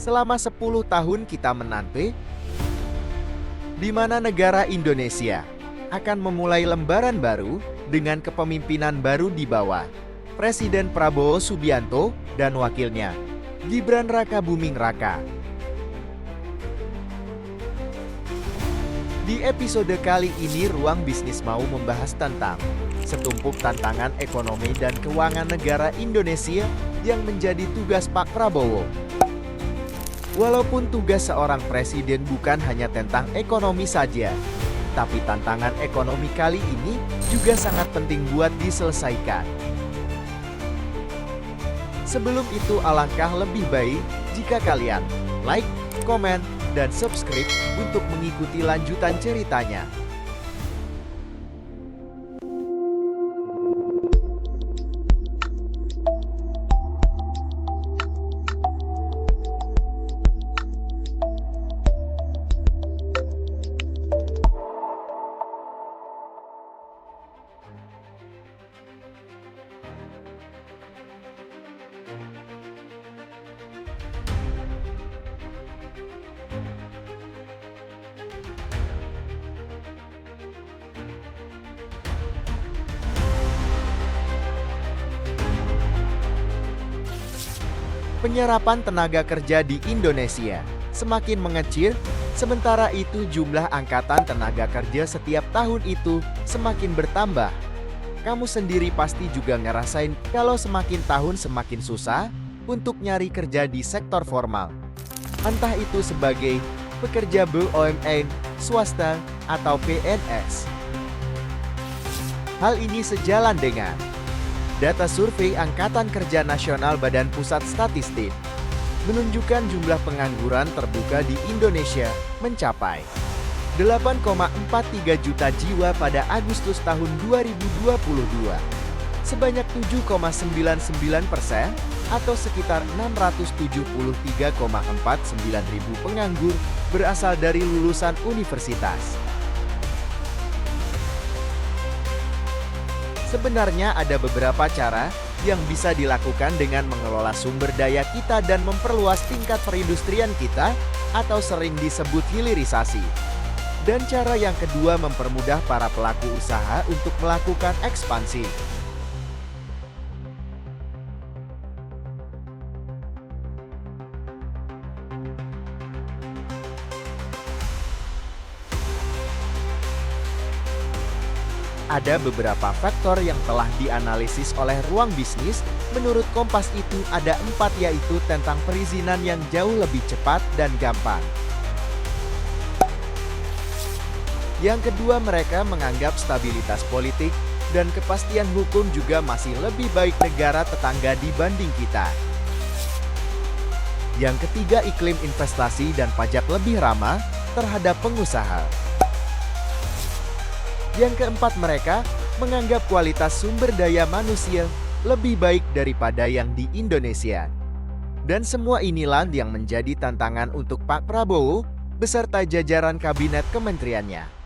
Selama 10 tahun kita menanti, di mana negara Indonesia akan memulai lembaran baru dengan kepemimpinan baru di bawah Presiden Prabowo Subianto dan wakilnya, Gibran Rakabuming Raka. Di episode kali ini Ruang Bisnis mau membahas tentang setumpuk tantangan ekonomi dan keuangan negara Indonesia yang menjadi tugas Pak Prabowo. Walaupun tugas seorang presiden bukan hanya tentang ekonomi saja, tapi tantangan ekonomi kali ini juga sangat penting buat diselesaikan. Sebelum itu alangkah lebih baik jika kalian like, komen, dan subscribe untuk mengikuti lanjutan ceritanya. Penyerapan tenaga kerja di Indonesia semakin mengecil, sementara itu jumlah angkatan tenaga kerja setiap tahun itu semakin bertambah. Kamu sendiri pasti juga ngerasain kalau semakin tahun semakin susah untuk nyari kerja di sektor formal. Entah itu sebagai pekerja BUMN, swasta, atau PNS. Hal ini sejalan dengan data survei Angkatan Kerja Nasional Badan Pusat Statistik menunjukkan jumlah pengangguran terbuka di Indonesia mencapai 8,43 juta jiwa pada Agustus tahun 2022. Sebanyak 7,99% atau sekitar 673,49 ribu penganggur berasal dari lulusan universitas. Sebenarnya ada beberapa cara yang bisa dilakukan dengan mengelola sumber daya kita dan memperluas tingkat perindustrian kita atau sering disebut hilirisasi. Dan cara yang kedua mempermudah para pelaku usaha untuk melakukan ekspansi. Ada beberapa faktor yang telah dianalisis oleh Ruang Bisnis. Menurut Kompas itu ada 4, yaitu tentang perizinan yang jauh lebih cepat dan gampang. Yang kedua, mereka menganggap stabilitas politik dan kepastian hukum juga masih lebih baik negara tetangga dibanding kita. Yang ketiga, iklim investasi dan pajak lebih ramah terhadap pengusaha. Yang keempat, mereka menganggap kualitas sumber daya manusia lebih baik daripada yang di Indonesia. Dan semua inilah yang menjadi tantangan untuk Pak Prabowo beserta jajaran kabinet kementeriannya.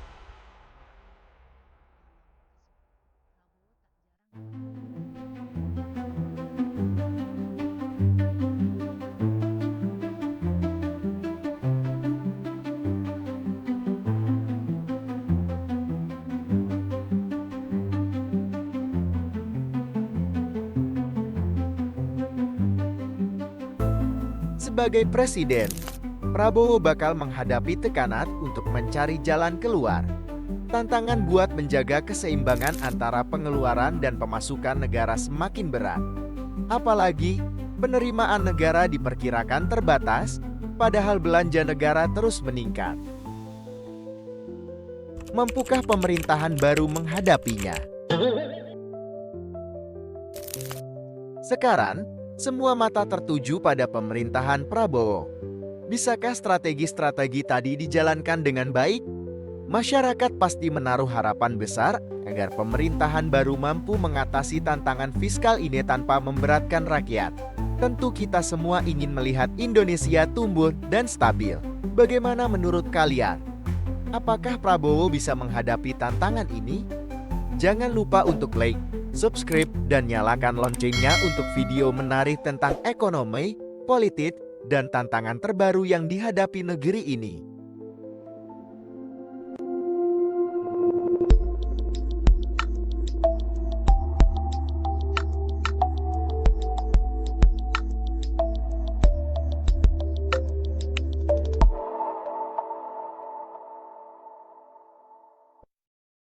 Sebagai presiden, Prabowo bakal menghadapi tekanan untuk mencari jalan keluar. Tantangan buat menjaga keseimbangan antara pengeluaran dan pemasukan negara semakin berat. Apalagi, penerimaan negara diperkirakan terbatas, padahal belanja negara terus meningkat. Mampukah pemerintahan baru menghadapinya? Sekarang, semua mata tertuju pada pemerintahan Prabowo. Bisakah strategi-strategi tadi dijalankan dengan baik? Masyarakat pasti menaruh harapan besar agar pemerintahan baru mampu mengatasi tantangan fiskal ini tanpa memberatkan rakyat. Tentu kita semua ingin melihat Indonesia tumbuh dan stabil. Bagaimana menurut kalian? Apakah Prabowo bisa menghadapi tantangan ini? Jangan lupa untuk like, subscribe, dan nyalakan loncengnya untuk video menarik tentang ekonomi, politik, dan tantangan terbaru yang dihadapi negeri ini.